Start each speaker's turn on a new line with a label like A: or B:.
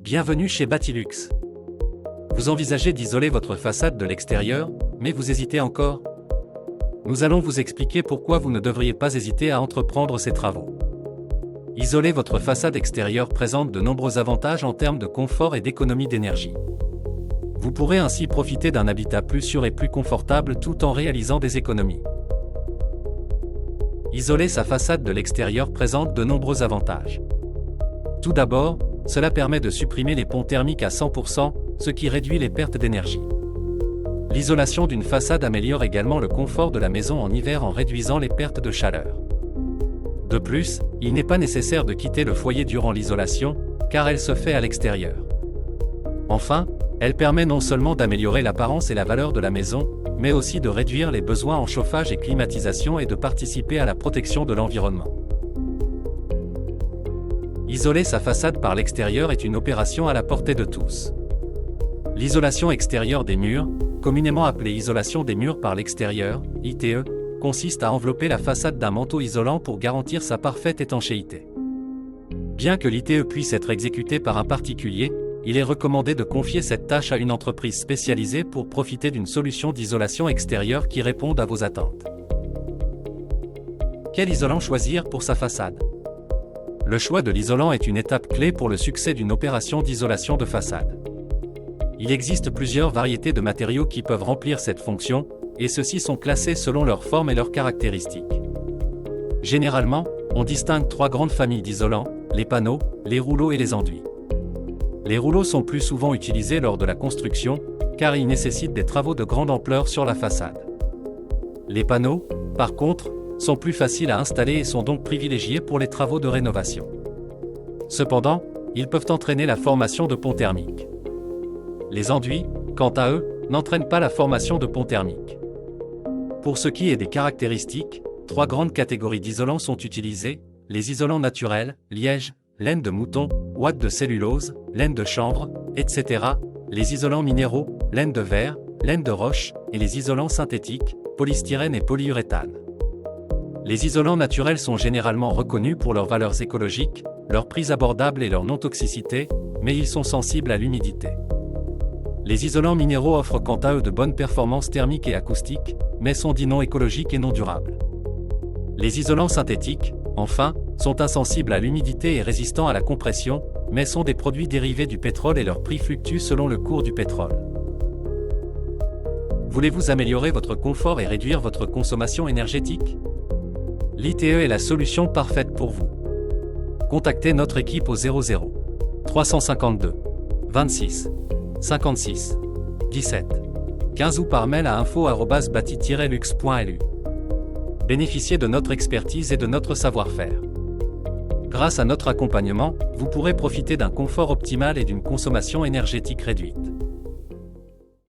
A: Bienvenue chez Batilux. Vous envisagez d'isoler votre façade de l'extérieur, mais vous hésitez encore? Nous allons vous expliquer pourquoi vous ne devriez pas hésiter à entreprendre ces travaux. Isoler votre façade extérieure présente de nombreux avantages en termes de confort et d'économie d'énergie. Vous pourrez ainsi profiter d'un habitat plus sûr et plus confortable tout en réalisant des économies. Isoler sa façade de l'extérieur présente de nombreux avantages. Tout d'abord, cela permet de supprimer les ponts thermiques à 100%, ce qui réduit les pertes d'énergie. L'isolation d'une façade améliore également le confort de la maison en hiver en réduisant les pertes de chaleur. De plus, il n'est pas nécessaire de quitter le foyer durant l'isolation, car elle se fait à l'extérieur. Enfin, elle permet non seulement d'améliorer l'apparence et la valeur de la maison, mais aussi de réduire les besoins en chauffage et climatisation et de participer à la protection de l'environnement. Isoler sa façade par l'extérieur est une opération à la portée de tous. L'isolation extérieure des murs, communément appelée isolation des murs par l'extérieur, ITE, consiste à envelopper la façade d'un manteau isolant pour garantir sa parfaite étanchéité. Bien que l'ITE puisse être exécuté par un particulier, il est recommandé de confier cette tâche à une entreprise spécialisée pour profiter d'une solution d'isolation extérieure qui réponde à vos attentes. Quel isolant choisir pour sa façade? Le choix de l'isolant est une étape clé pour le succès d'une opération d'isolation de façade. Il existe plusieurs variétés de matériaux qui peuvent remplir cette fonction, et ceux-ci sont classés selon leur forme et leurs caractéristiques. Généralement, on distingue trois grandes familles d'isolants, les panneaux, les rouleaux et les enduits. Les rouleaux sont plus souvent utilisés lors de la construction, car ils nécessitent des travaux de grande ampleur sur la façade. Les panneaux, par contre, sont plus faciles à installer et sont donc privilégiés pour les travaux de rénovation. Cependant, ils peuvent entraîner la formation de ponts thermiques. Les enduits, quant à eux, n'entraînent pas la formation de ponts thermiques. Pour ce qui est des caractéristiques, trois grandes catégories d'isolants sont utilisées: les isolants naturels, liège, laine de mouton, ouate de cellulose, laine de chanvre, etc., les isolants minéraux, laine de verre, laine de roche, et les isolants synthétiques, polystyrène et polyuréthane. Les isolants naturels sont généralement reconnus pour leurs valeurs écologiques, leur prix abordable et leur non-toxicité, mais ils sont sensibles à l'humidité. Les isolants minéraux offrent quant à eux de bonnes performances thermiques et acoustiques, mais sont dits non écologiques et non durables. Les isolants synthétiques, enfin, sont insensibles à l'humidité et résistants à la compression, mais sont des produits dérivés du pétrole et leur prix fluctue selon le cours du pétrole. Voulez-vous améliorer votre confort et réduire votre consommation énergétique? L'ITE est la solution parfaite pour vous. Contactez notre équipe au 00 352 26 56 17 15 ou par mail à info@bati-lux.lu. Bénéficiez de notre expertise et de notre savoir-faire. Grâce à notre accompagnement, vous pourrez profiter d'un confort optimal et d'une consommation énergétique réduite.